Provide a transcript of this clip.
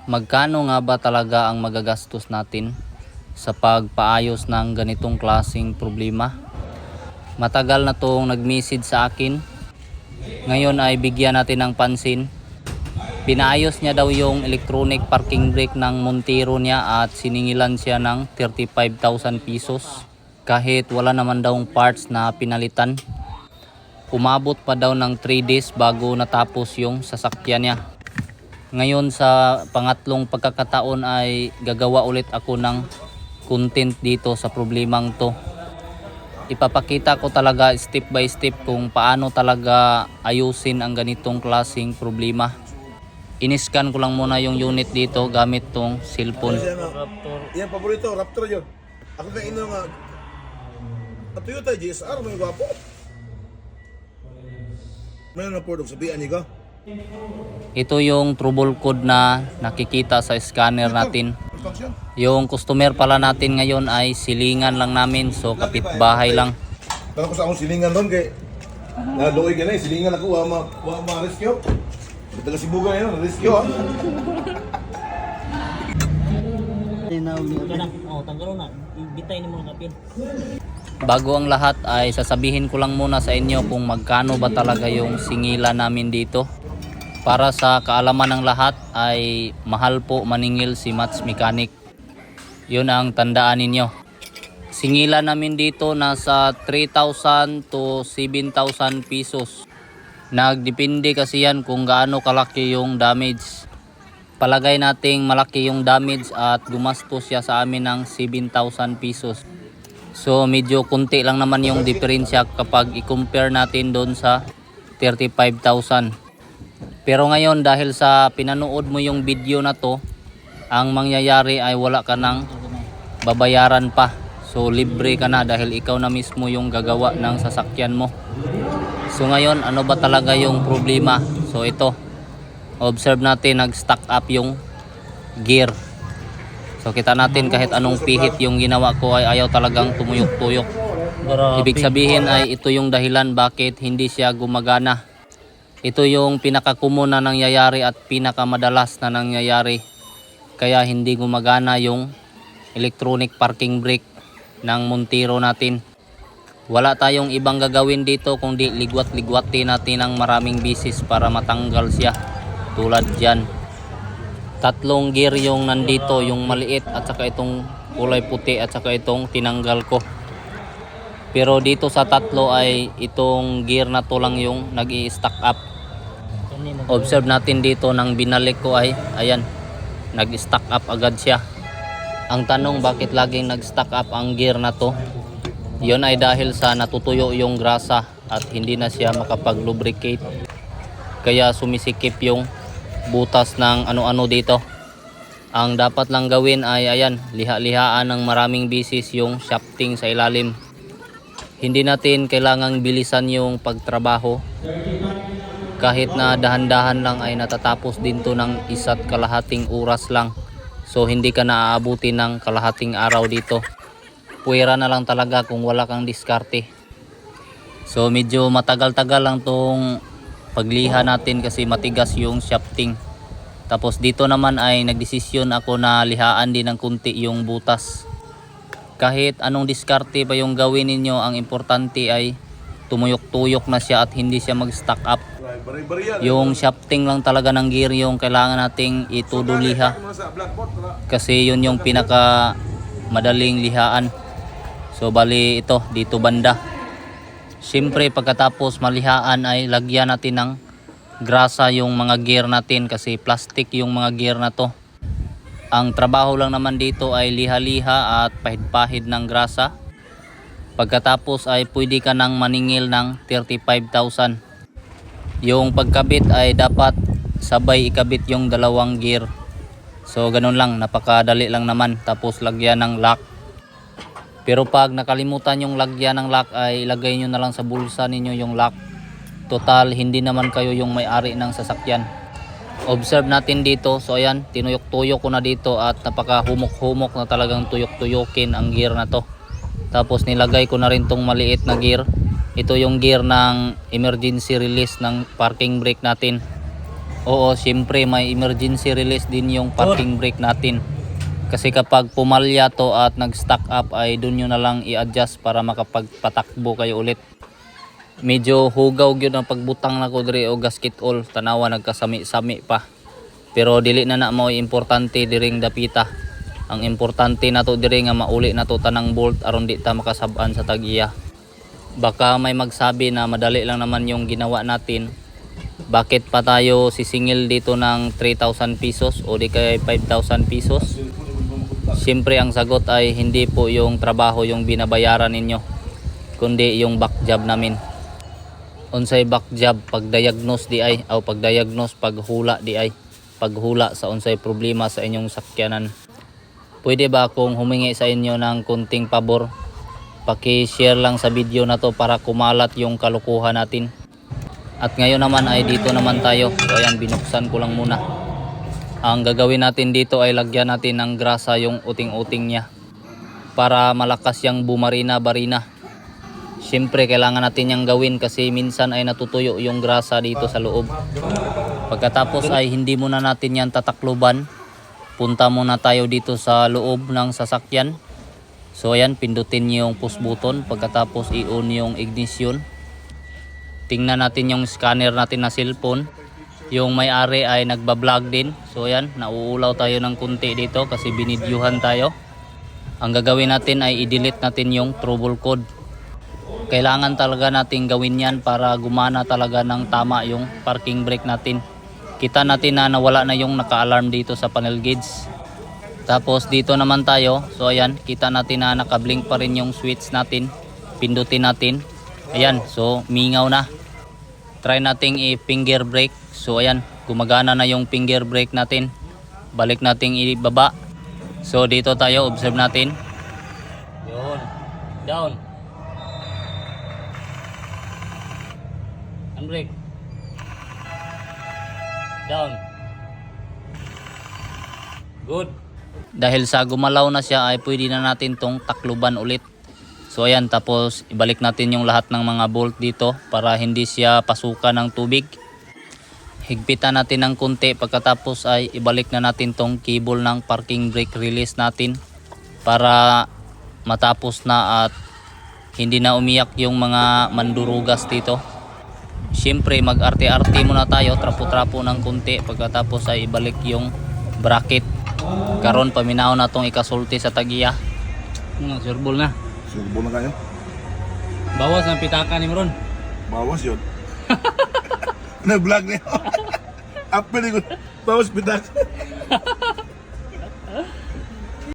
Magkano nga ba talaga ang magagastos natin sa pagpaayos ng ganitong klaseng problema? Matagal na tong nag-message sa akin. Ngayon ay bigyan natin ng pansin. Pinaayos niya daw yung electronic parking brake ng Montero niya at siningilan siya ng 35,000 pesos. Kahit wala naman daw parts na pinalitan. Umabot pa daw ng 3 days bago natapos yung sasakyan niya. Ngayon sa pangatlong pagkakataon ay gagawa ulit ako ng content dito sa problemang to. Ipapakita ko talaga step by step kung paano talaga ayusin ang ganitong klaseng problema. Iniscan ko lang muna yung unit dito gamit tong cellphone. Raptor. Yan, paborito, Raptor yun. Ako na ino nga. At Toyota GSR, may gwapo. May napordog, sabihan niyo ka. Ito yung trouble code na nakikita sa scanner natin. Yung customer pala natin ngayon ay silingan lang namin, so kapitbahay lang. Tara ko sa akong silingan doon kay naluoy ka na silingan ako, wa ma-rescue. Taga Sibuga yun, rescue ha. Bago ang lahat ay sasabihin ko lang muna sa inyo kung magkano ba talaga yung singilan namin dito. Para sa kaalaman ng lahat ay mahal po maningil si Mats Mechanic. Yun ang tandaan ninyo. Singilan namin dito nasa 3,000 to 7,000 pesos. Nagdepende kasi yan kung gaano kalaki yung damage. Palagay nating malaki yung damage at gumastos siya sa amin ng 7,000 pesos. So medyo kunti lang naman yung diferensya kapag i-compare natin doon sa 35,000. Pero ngayon dahil sa pinanood mo yung video na to, ang mangyayari ay wala ka nang babayaran pa. So libre ka na dahil ikaw na mismo yung gagawa ng sasakyan mo. So ngayon ano ba talaga yung problema? So ito, observe natin nag-stack up yung gear. So kita natin kahit anong pihit yung ginawa ko ay ayaw talagang tumuyok-tuyok. Ibig sabihin ay ito yung dahilan bakit hindi siya gumagana. Ito yung pinakakumo na nangyayari at pinakamadalas na nangyayari. Kaya hindi gumagana yung electronic parking brake ng Montero natin. Wala tayong ibang gagawin dito kundi ligwat-ligwati natin ng maraming bisis para matanggal siya. Tulad dyan. 3 gear yung nandito, yung maliit at saka itong kulay puti at saka itong tinanggal ko. Pero dito sa 3 ay itong gear na to lang yung nag-i-stack up. Observe natin dito nang binalik ko ay ayan, nag-stack up agad siya. Ang tanong bakit laging nag-stack up ang gear na to? Yun ay dahil sa natutuyo yung grasa at hindi na siya makapag-lubricate. Kaya sumisikip yung butas ng ano-ano dito. Ang dapat lang gawin ay ayan, liha-lihaan ng maraming bisis yung shafting sa ilalim. Hindi natin kailangang bilisan yung pagtrabaho. Kahit na dahan-dahan lang ay natatapos din to ng 1.5 oras lang. So hindi ka na aabuti ng kalahating araw dito. Puwera na lang talaga kung wala kang diskarte. So medyo matagal-tagal lang tong pagliha natin kasi matigas yung shafting. Tapos dito naman ay nagdesisyon ako na lihaan din ng kunti yung butas. Kahit anong diskarte pa yung gawin ninyo, ang importante ay tumuyok-tuyok na siya at hindi siya mag-stack up. Yung shafting lang talaga ng gear yung kailangan nating ituduliha. Kasi yun yung pinaka madaling lihaan. So bali ito dito banda. Siyempre pagkatapos malihaan ay lagyan natin ng grasa yung mga gear natin kasi plastic yung mga gear na to. Ang trabaho lang naman dito ay liha-liha at pahid-pahid ng grasa. Pagkatapos ay pwede ka nang maningil ng 35,000. Yung pagkabit ay dapat sabay ikabit yung 2 gear. So ganun lang, napakadali lang naman. Tapos lagyan ng lock. Pero pag nakalimutan yung lagyan ng lock ay ilagay nyo na lang sa bulsa ninyo yung lock. Total hindi naman kayo yung may-ari ng sasakyan. Observe natin dito. So ayan, tinuyok-tuyok ko na dito at napaka-humok-humok na talagang tuyok-tuyokin ang gear na to. Tapos nilagay ko na rin tong maliit na gear. Ito yung gear ng emergency release ng parking brake natin. Oo, siyempre may emergency release din yung parking brake natin. Kasi kapag pumalya to at nag-stack up ay doon nyo na lang i-adjust para makapagpatakbo kayo ulit. Medyo hugaw gyud ang pagbutang nako diri o gasket all, tanawa nagkasami-sami pa. Pero dili na mo importante diring dapita. Ang importante nato diri nga mauli nato tanang bolt aron di ta makasab-an sa tag-iya. Baka may magsabi na madali lang naman yung ginawa natin. Bakit pa tayo sisingil dito ng 3,000 pesos o di kaya 5,000 pesos? Siyempre ang sagot ay hindi po yung trabaho yung binabayaran ninyo, kundi yung back job namin. Unsay back job, pagdiagnose di ay o pagdiagnose paghula di ay paghula sa unsay problema sa inyong sakyanan. Pwede ba akong humingi sa inyo ng kunting pabor? Paki-share lang sa video na to para kumalat yung kalukuhan natin. At ngayon naman ay dito naman tayo. So ayan, binuksan ko lang muna. Ang gagawin natin dito ay lagyan natin ng grasa yung uting-uting niya para malakas yung bumarina-barina. Siyempre kailangan natin yung gawin kasi minsan ay natutuyo yung grasa dito sa loob. Pagkatapos ay hindi muna natin yan tatakluban. Punta muna tayo dito sa loob ng sasakyan. So ayan, pindutin yung push button. Pagkatapos i-on yung ignition. Tingnan natin yung scanner natin na cellphone. Yung may-ari ay nagbablog din. So ayan, nauulaw tayo ng kunti dito kasi binidyuhan tayo. Ang gagawin natin ay i-delete natin yung trouble code. Kailangan talaga natin gawin yan para gumana talaga ng tama yung parking brake natin. Kita natin na nawala na yung naka-alarm dito sa panel gauge. Tapos dito naman tayo. So ayan, kita natin na naka-blink pa rin yung switch natin. Pindutin natin. Ayan, so mingaw na. Try nating i-finger brake. So ayan, gumagana na yung finger brake natin. Balik nating ibaba. So dito tayo, observe natin. Yun. Down. Handbrake. Down. Good. Dahil sa gumalaw na siya ay pwede na natin tong takluban ulit. So ayan, tapos ibalik natin yung lahat ng mga bolt dito para hindi siya pasukan ng tubig. Higpitan natin ng kunti, pagkatapos ay ibalik na natin tong cable ng parking brake release natin para matapos na at hindi na umiyak yung mga mandurugas dito. Siyempre mag-arte-arte muna tayo, trapo-trapo ng kunti, pagkatapos ay ibalik yung bracket. Karon paminaw na tong ikasulti sa tagiya. Surbol na. Surbol na kayo. Bawas ang pitaka ni Ron. Bawas yun. Na-vlog niya. Apel ko. Bawas pitak.